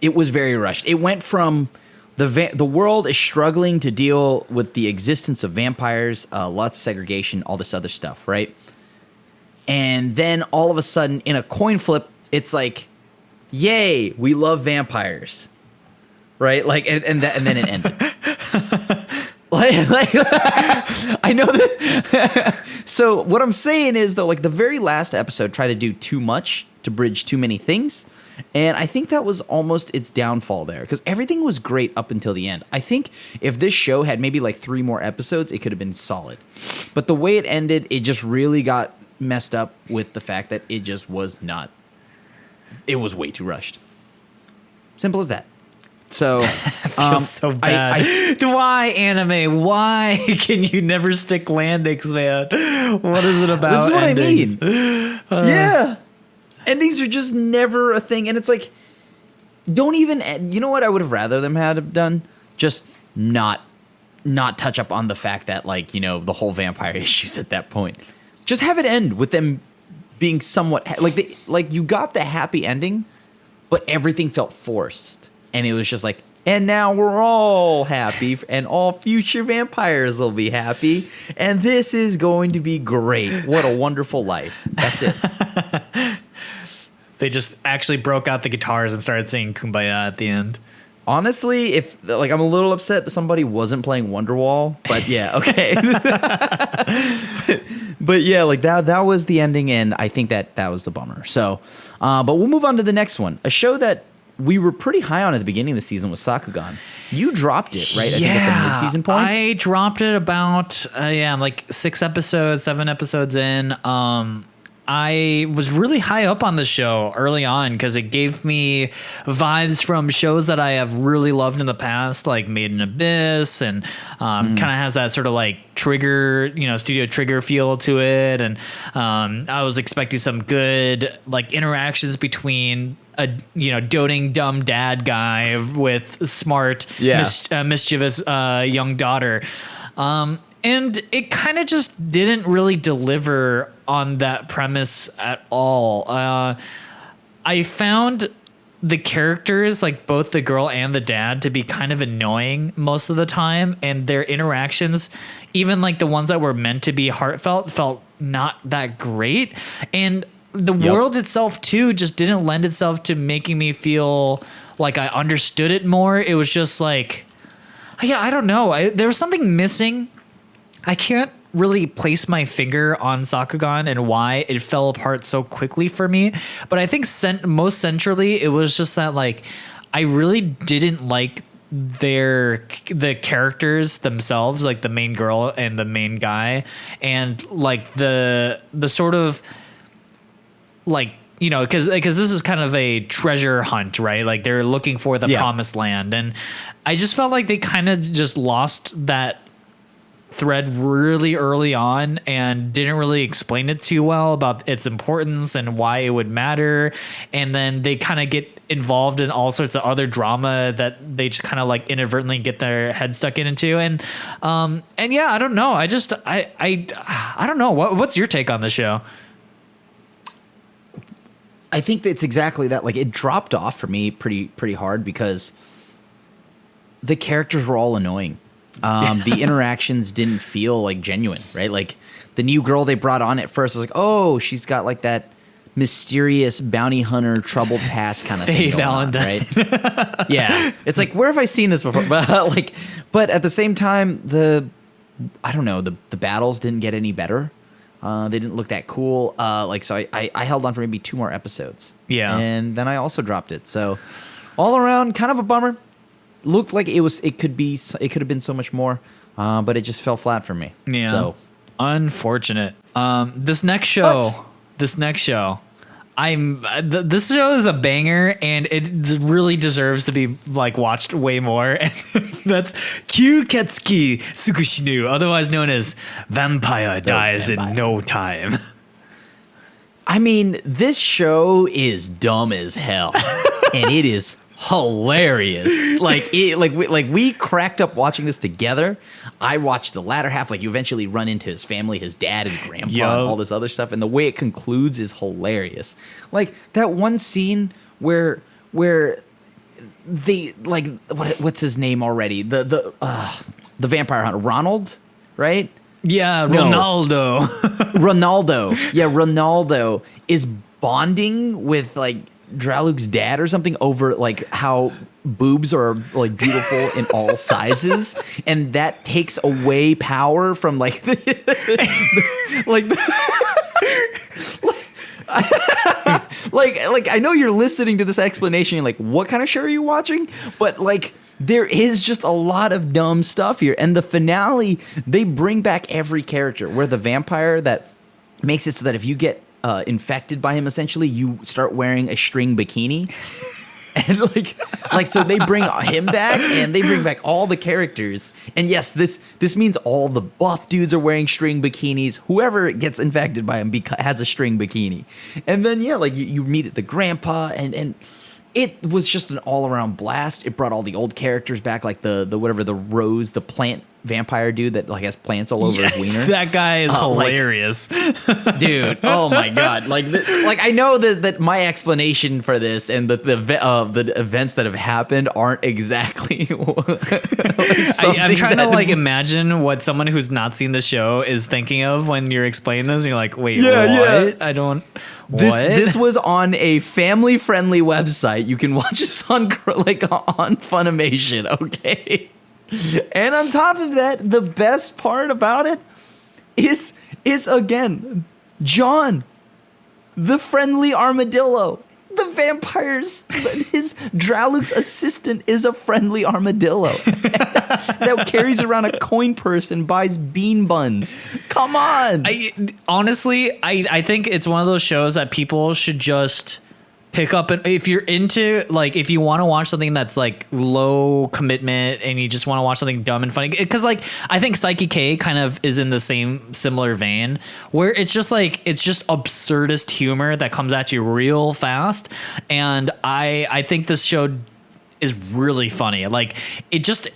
It was very rushed. It went from the world is struggling to deal with the existence of vampires, lots of segregation, all this other stuff, right? And then all of a sudden, in a coin flip, it's like, yay, we love vampires, right? Like, and then it ended. like I know that. So what I'm saying is, though, like the very last episode tried to do too much to bridge too many things. And I think that was almost its downfall there, because everything was great up until the end. I think if this show had maybe like 3 more episodes, it could have been solid. But the way it ended, it just really got messed up with the fact that it just was not. It was way too rushed. Simple as that. So I feel so bad. Why anime? Why can you never stick landings, man? What is it about? This is what endings? I mean. Yeah. Endings are just never a thing. And it's like, don't even, you know what I would have rather them have done? Just not touch up on the fact that, like, you know, the whole vampire issues at that point. Just have it end with them being somewhat like you got the happy ending, but everything felt forced, and it was just like, and now we're all happy, and all future vampires will be happy, and this is going to be great. What a wonderful life. That's it. They just actually broke out the guitars and started singing Kumbaya at the end. Honestly, if like I'm a little upset somebody wasn't playing Wonderwall, but yeah, okay. but yeah, like that was the ending, and I think that was the bummer. So, but we'll move on to the next one. A show that we were pretty high on at the beginning of the season was Sakugan. You dropped it, right? I think at the mid-season point. I dropped it about like 7 episodes in. I was really high up on the show early on because it gave me vibes from shows that I have really loved in the past, like Made in Abyss, and kind of has that sort of like Trigger, Studio Trigger feel to it. And I was expecting some good like interactions between a doting dumb dad guy with smart mischievous young daughter. And it kind of just didn't really deliver on that premise at all. I found the characters, like both the girl and the dad, to be kind of annoying most of the time. And their interactions, even like the ones that were meant to be heartfelt, felt not that great. And the world itself, too, just didn't lend itself to making me feel like I understood it more. It was just like, I don't know. There was something missing. I can't really place my finger on Sakugan and why it fell apart so quickly for me. But I think most centrally, it was just that, like, I really didn't like the characters themselves, like the main girl and the main guy, and like the sort of like, because this is kind of a treasure hunt, right? Like they're looking for the promised land, and I just felt like they kind of just lost that thread really early on and didn't really explain it too well about its importance and why it would matter. And then they kind of get involved in all sorts of other drama that they just kind of like inadvertently get their head stuck into. And yeah, I don't know. I don't know. What's your take on the show? I think that it's exactly that. Like, it dropped off for me pretty hard because the characters were all annoying. The interactions didn't feel like genuine, right? Like the new girl they brought on at first was like, oh, she's got like that mysterious bounty hunter troubled past kind of thing going on, right? Yeah, it's like, where have I seen this before? But at the same time, the battles didn't get any better. They didn't look that cool. So I held on for maybe 2 more episodes. Yeah, and then I also dropped it. So all around, kind of a bummer. Looked like it could have been so much more, but it just fell flat for me. Yeah, so unfortunate. This next show, this show is a banger, and it really deserves to be like watched way more. And that's Kyuketsuki Tsukushinu, otherwise known as Vampire Dies in No Time. I mean, this show is dumb as hell, and it is hilarious. We cracked up watching this together. I watched the latter half. Like, you eventually run into his family, his dad, his grandpa, and all this other stuff, and the way it concludes is hilarious. Like that one scene where they, like, what's his name already, the vampire hunter, Ronald, right? Yeah, no. Ronaldo. Yeah, Ronaldo is bonding with like Draluk's dad or something over like how boobs are like beautiful in all sizes, and that takes away power from like I know you're listening to this explanation, you're like, what kind of show are you watching? But like, there is just a lot of dumb stuff here. And the finale, they bring back every character, where the vampire that makes it so that if you get infected by him, essentially, you start wearing a string bikini. And like so they bring him back, and they bring back all the characters. And yes, this means all the buff dudes are wearing string bikinis. Whoever gets infected by him has a string bikini. And then, yeah, like you meet the grandpa, and it was just an all around blast. It brought all the old characters back, like the Rose, the plant vampire dude that like has plants all over his wiener. That guy is hilarious. Dude, oh my god! Like I know that my explanation for this and the events that have happened aren't exactly. I'm trying to like imagine what someone who's not seen the show is thinking of when you're explaining this. And you're like, wait, what? Yeah. I don't. This was on a family friendly website. You can watch this on Funimation. Okay. And on top of that, the best part about it is again, John, the friendly armadillo. The vampires, his Draluk's assistant is a friendly armadillo that carries around a coin purse and buys bean buns. Come on. Honestly, I think it's one of those shows that people should just pick up. And if you're into, like, if you want to watch something that's like low commitment and you just want to watch something dumb and funny, because like I think Psyche K kind of is in the similar vein where it's just absurdist humor that comes at you real fast. And I think this show is really funny. Like it just,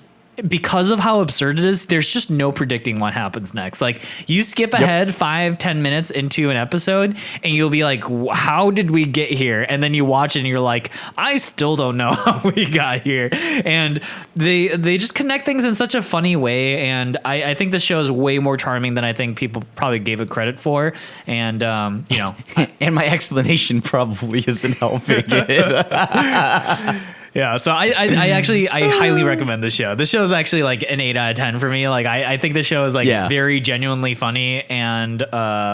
because of how absurd it is, there's just no predicting what happens next. Like you skip ahead 5-10 minutes into an episode and you'll be like, how did we get here? And then you watch it and you're like, I still don't know how we got here. And they just connect things in such a funny way. And I think the show is way more charming than I think people probably gave it credit for. And, you know, and my explanation probably isn't helping it. Yeah, so I actually highly recommend this show. This show is actually like an 8 out of 10 for me. Like I think this show is like very genuinely funny, and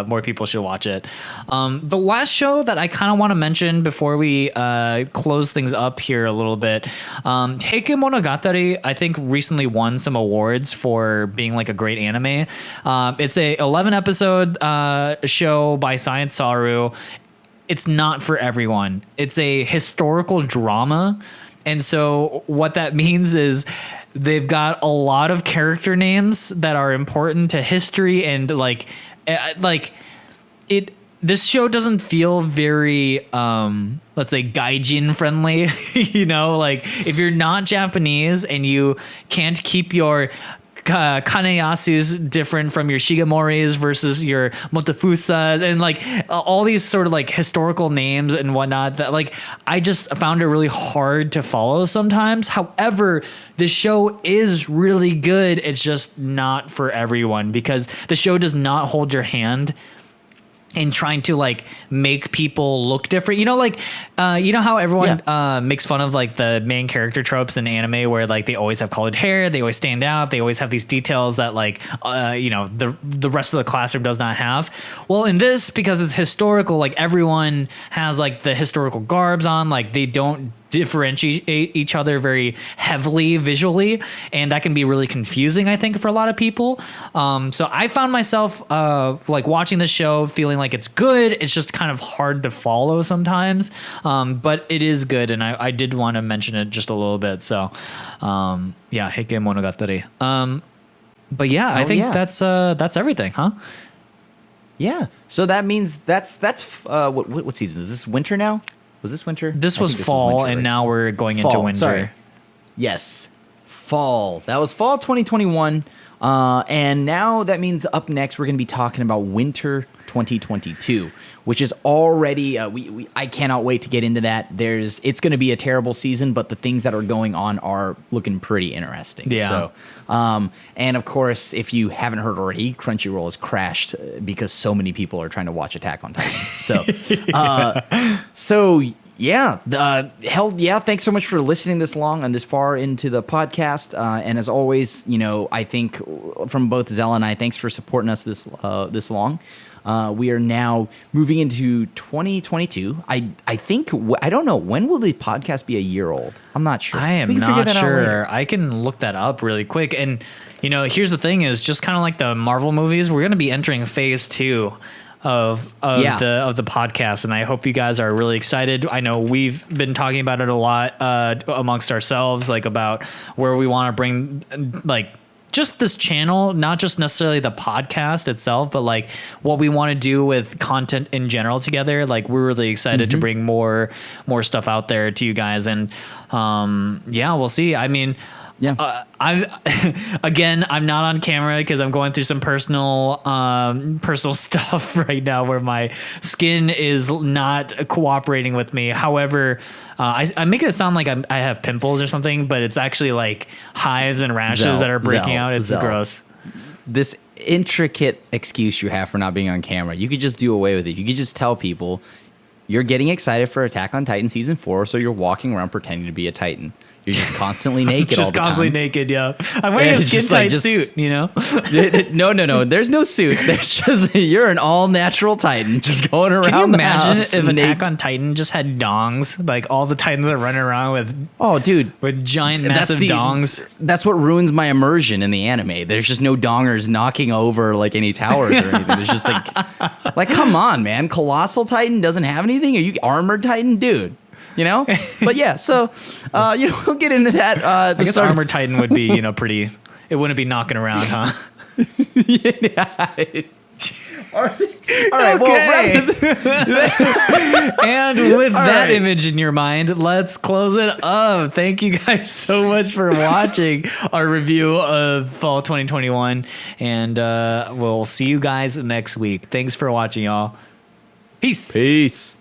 more people should watch it. The last show that I kind of want to mention before we close things up here a little bit, Heike Monogatari, I think recently won some awards for being like a great anime. It's a 11 episode show by Science Saru. It's not for everyone. It's a historical drama. And so what that means is they've got a lot of character names that are important to history, and this show doesn't feel very let's say gaijin friendly. You know, like if you're not Japanese and you can't keep your Kaneyasu's different from your Shigemoris versus your Motofusas, and like all these sort of like historical names and whatnot that like I just found it really hard to follow sometimes. However, the show is really good. It's just not for everyone because the show does not hold your hand and trying to like make people look different. You know, like, you know how everyone makes fun of like the main character tropes in anime where like they always have colored hair, they always stand out, they always have these details that like, you know, the rest of the classroom does not have. Well, in this, because it's historical, like everyone has like the historical garbs on, like they don't differentiate each other very heavily visually, and that can be really confusing, I think, for a lot of people. So I found myself like watching the show feeling like it's good. It's just kind of hard to follow sometimes, but it is good, and I did want to mention it just a little bit. So yeah, Heike Monogatari. But yeah, I think that's everything, huh? Yeah. So that means that's what season is this? Winter now? Was this winter? This was fall, winter, and now we're going into winter. Sorry. Yes, fall. That was fall 2021, and now that means up next we're going to be talking about winter 2022, which is already. I cannot wait to get into that. It's going to be a terrible season, but the things that are going on are looking pretty interesting. Yeah. So, and of course, if you haven't heard already, Crunchyroll has crashed because so many people are trying to watch Attack on Titan. So, yeah, hell yeah! Thanks so much for listening this long and this far into the podcast. And as always, you know, I think from both Xell and I, thanks for supporting us this long. We are now moving into 2022. I think I don't know, when will the podcast be a year old? I'm not sure. I am not sure. I can look that up really quick. And you know, here's the thing: is just kind of like the Marvel movies, we're going to be entering phase 2 of the podcast, and I hope you guys are really excited. I know we've been talking about it a lot amongst ourselves, like about where we want to bring like just this channel, not just necessarily the podcast itself, but like what we want to do with content in general together. Like we're really excited to bring more stuff out there to you guys. And we'll see. I mean, I'm not on camera because I'm going through some personal stuff right now where my skin is not cooperating with me. However, I make it sound like I have pimples or something, but it's actually like hives and rashes that are breaking out. It's gross. This intricate excuse you have for not being on camera, you could just do away with it. You could just tell people you're getting excited for Attack on Titan season 4, so you're walking around pretending to be a Titan. You're just constantly naked all the time. Just constantly naked, yeah. I'm wearing a skin-tight suit, you know? No. There's no suit. There's just, you're an all-natural Titan just going around. Can you imagine if Attack on Titan just had dongs? Like, all the Titans are running around with giant, massive dongs. That's what ruins my immersion in the anime. There's just no dongers knocking over, like, any towers or anything. There's just, like, come on, man. Colossal Titan doesn't have anything? Are you Armored Titan? Dude. You know, but yeah, so we'll get into that. I guess Armored Titan would be, pretty. It wouldn't be knocking around, huh? All right. Okay. And with that image in your mind, let's close it up. Thank you guys so much for watching our review of Fall 2021, and we'll see you guys next week. Thanks for watching, y'all. Peace.